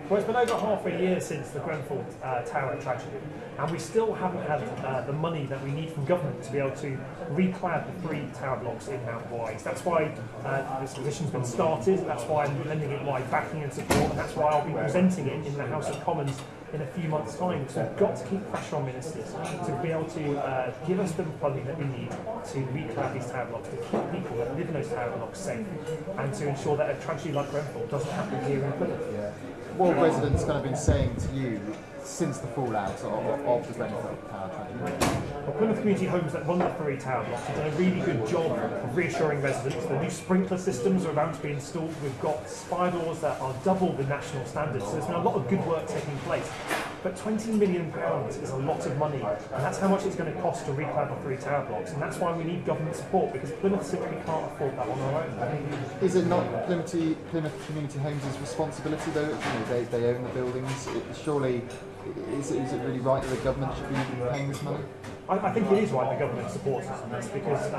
Well, it's been over half a year since the Grenfell Tower tragedy, and we still haven't had the money that we need from government to be able to reclad the 3 tower blocks in Mount Wise. That's why this position's been started, that's why I'm lending it my backing and support, and that's why I'll be presenting it in the House of Commons in a few months' time. So we've got to keep pressure on ministers to be able to give us the funding that we need to reclad these tower blocks, to keep people that live in those tower blocks safe, and to ensure that a tragedy like Grenfell doesn't happen here in Plymouth. Yeah. What have residents kind of been saying to you since the fallout of the Grenfell Tower tragedy? Well, Plymouth Community Homes that run the 3 tower blocks have done a really good job of reassuring residents. The new sprinkler systems are about to be installed. We've got fire doors that are double the national standards, so there's been a lot of good work taking place. But £20 million is a lot of money, and that's how much it's going to cost to reclad the 3 tower blocks, and that's why we need government support, because Plymouth simply can't afford that on our own. Is it not Plymouth Community Homes' responsibility, though? They own the buildings. Surely, is it really right that the government should be paying this money? I think it is right the government supports us on this, because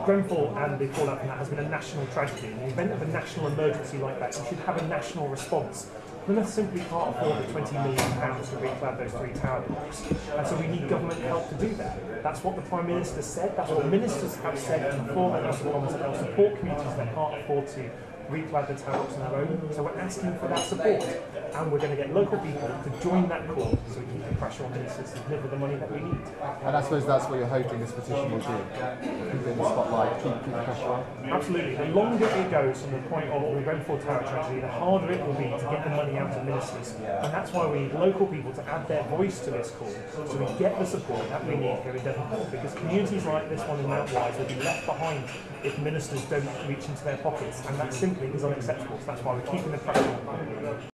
Grenfell and the fallout from that has been a national tragedy. In the event of a national emergency like that, you should have a national response. Plymouth simply can't afford the £20 million to reclad those 3 tower blocks, and so we need government help to do that. That's what the Prime Minister said, that's what ministers have said before the House of Commons, that they'll support communities that can't afford to reclad the tower blocks on their own. So we're asking for that support, and we're going to get local people to join that call, so we keep the pressure on ministers to deliver the money that we need. And I suppose that's what you're hoping this petition will do. Keep it in the spotlight, keep the pressure on. Absolutely. The longer it goes from the point of the Grenfell Tower tragedy, the harder it will be to get the money out of ministers. And that's why we need local people to add their voice to this call, so we get the support that we need here in Devonport, because communities like this one in Mount Wise will be left behind if ministers don't reach into their pockets, and that simply is unacceptable. So that's why we're keeping the pressure on.